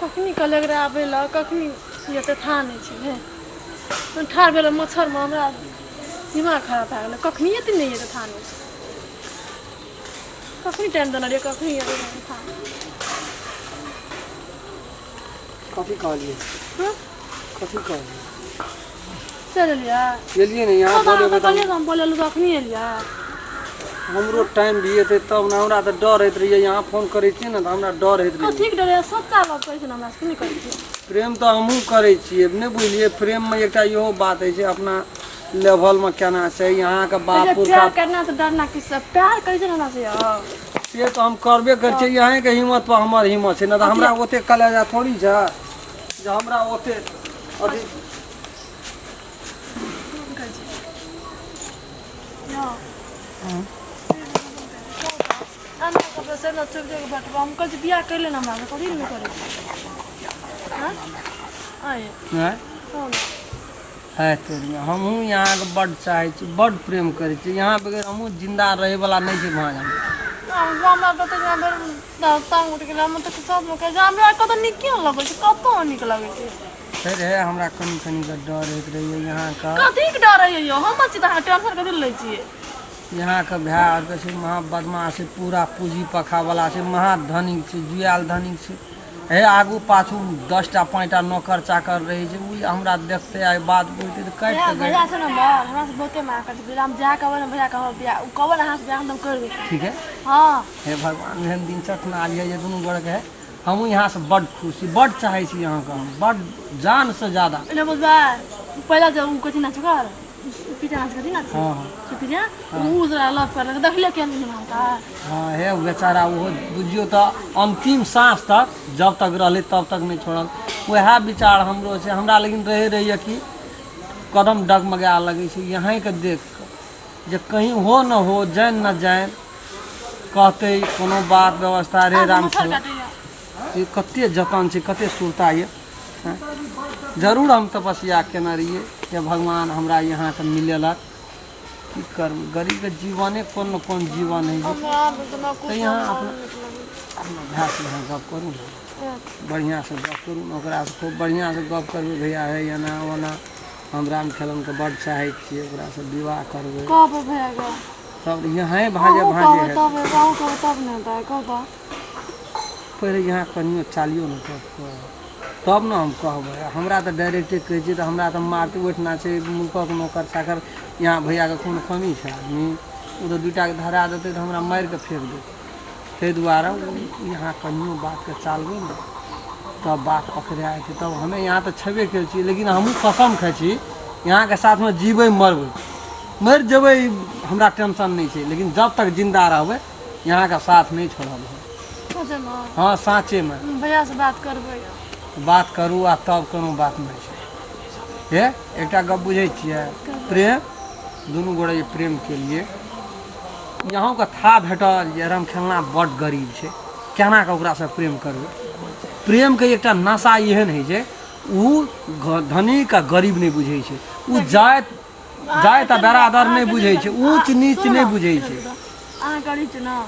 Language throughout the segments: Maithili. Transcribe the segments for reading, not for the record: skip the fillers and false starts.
कखनी कलेगरा आबेला कखनी ये त था नहीं छै हे ठार भेल मच्छर में हमरा दिमाग खराब भए गेल कखनी एते नहीं ये था नहीं कखनी टाइम देना रे कखनी ये था कॉफी खा लिए हां कॉफी खा लिए चल लिया ये लिए नहीं यहां बोले बता हम बोले लो कखनी लिया हमरो टाइम भी हेते तब ना हमरा त डर होइत रहिए यहाँ फोन करै छी ना त हमरा डर होइत रहिए ठीक डरे सच्चा लव करै छै हमरा से नहीं करै छी प्रेम तो हमहू करै छियै नै बुझलिए प्रेम में एकटा इहो बात है छै अपना लेवल में केना छै यहाँ के बाप पुरखा प्यार करना से डरना किस प्यार करै छै हमरा से से तो हम करबे कर छै यहाँ के हिम्मत पर हमर हिम्मत छै ना त हमरा ओते कलेजा थोड़ी छै जे हमरा ओते अथी आना कब से न चुप जगह बैठ हम कल बियाह कर लेना हमरा कथि नहीं करे हां आए हैं है तेरी हमहू यहाँ के बड़ चाहे छी बड़ प्रेम करे छी यहाँ बगैर हमहू जिंदा रहे वाला नहीं छै भाज हमरा तो तांग उठ गेल हम तो सब लोग के हमरा कत निक क्यों लगे छै कत निक लगे छै फिर है हमरा कनी कनी का डर होइत रहिए यहाँ का कथि के डर है यो हम छी त टेंशन कथि ले छी यहाँ के भाई आर से महा बदमाश है पूरा पूंजी पखा वाला से महा धनिक से जुआल धनिक से हे आगू पाछू 10टा 5टा नौकर चाकर रही छै उ हमरा देखते आइ बात बोलते त काट के भैया से न मार हमरा से बहुते मार कर दिला हम जा के भैया कहो बियाह कहो ना हाथ बियाह हम कर दे ठीक है हां हे भगवान एहन दिन चखना आलिए जे दुनु गोड़ के हम यहाँ से बड़ खुशी बड़ चाहे छी यहाँ का बड़ जान से ज्यादा ले बुझबा पहला जब कथि ना चकर पिटा नाच कथि ना हां पिटा उ जरा लव कर देखले के नहीं मानता हां हे बेचारा वो बुझियो त अंतिम सांस तक जब तक रहले तब तक नहीं छोड़ल वह विचार हमरो से हमरा लेकिन रहे रहिए कि कदम डगमगा लगे छै यहाँ के देख जे कहीं हो न हो जान न जान कहते कोनो बात व्यवस्था रे राम ये कते जतन छै कते सुरता ये जरूर हम तपस्या केना रहिए कि भगवान हमरा यहाँ के मिलेलक की कर गरीब के जीवने कोन न कोन जीवन है तो यहाँ अपना भाई से गप करूँ बढ़िया से गप करूँ ओकरा से खूब बढ़िया से गप करबे भैया है या ना ओना हम राम खेलन के बड़ चाहे छियै ओकरा से विवाह करबे कब भैया सब यहाँ भाजे भाजे है तब नहीं होता है कब पहले यहाँ कनियो चालियो न तब न हम कहबै हमरा तो डायरेक्टे कहै छी तो हमरा तो मारते बैठना छै मुल्कक नौकर चाकर यहाँ भैया के कोनो कमी छै आदमी ओ तो दूटा के धरा देते तो हमरा मार के फेंक देते ताहि दुआरे यहाँ कनियो बात के चालबै न तब बात पकड़ा छै तब हमें यहाँ तो छेबे करै छी लेकिन हमहूँ कसम खाइ छी यहाँ के साथ में जीबै मरबै मर जेबै हमरा टेंशन नहीं छै लेकिन जब तक जिंदा रहबै यहाँ का साथ नहीं छोड़ब हाँ साँचे में भैया से बात करबै बात करू आ तब कोनो बात नहीं छै हे एकटा गप बुझे छियै प्रेम दुनू गोड़े प्रेम के लिए यहाँ का था भेटल जे राम खेलना बड़ गरीब छै केना के ओकरा से प्रेम करबै प्रेम के एकटा नशा एहन है जे उ धनिक आ गरीब नहीं बुझे छै उ जात आ बरादर नहीं बुझे छै ऊंच नीच नहीं बुझे छै अहाँ गरीब छ न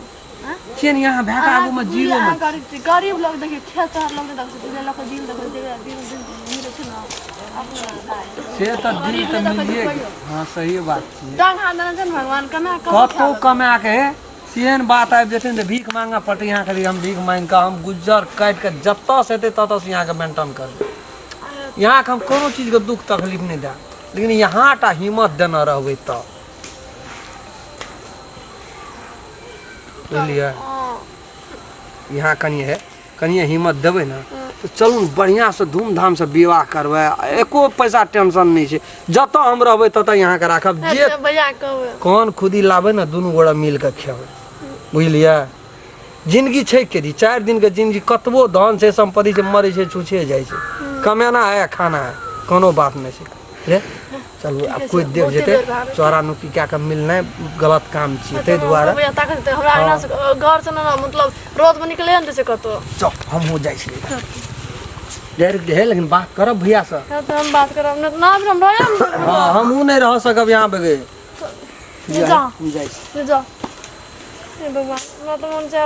छियन यहाँ भैका आगू में जीरो में गरीब लोग देखिए ठेकेदार लोग देखिए लोग दिल देखिए दिल छै न से तो दिल तो मिलिए हाँ सही बात छै डांगा देना भगवान कमा कतो कमा के सेहन बात आबि जेतै तो भीख मांगा पड़ते यहाँ के हम भीख मांग के हम गुजर काट के जत्ता से हेतै तत्ता से यहाँ के मेंटेन करबै यहाँ के हम कोनो चीज के दुख तकलीफ नहीं दे लेकिन यहाँ टा हिम्मत देना रहबै तब बुझलिए यहाँ कनिए हिम्मत देबै ना तो चलू बढ़िया से धूमधाम से विवाह करबै एको पैसा टेंशन नहीं छै जत हम रहबै तत यहाँ के राखब जे कौन खुदी लाबै ना दुनू गोड़ा मिल के खेबै बुझलिए जिंदगी छै के 4 दिन के जिंदगी कतबो धन से संपत्ति से मरे छै छुछे जाइ छै कमाना है खाना है कोनो बात नहीं छै रे चलू अब कोई देख जेते चोरा नुकी क्या का मिलना गलत काम छी ते द्वारा भैया ताकत हमरा एना से घर से ना मतलब रोड में निकले न से कतो चल हम हो जाई छी डायरेक्ट है लेकिन बात करब भैया से तो हम बात करब ना हम रहब हां हमहू नहीं रह सकब यहां पे गए जा ए बाबा ना तो मन से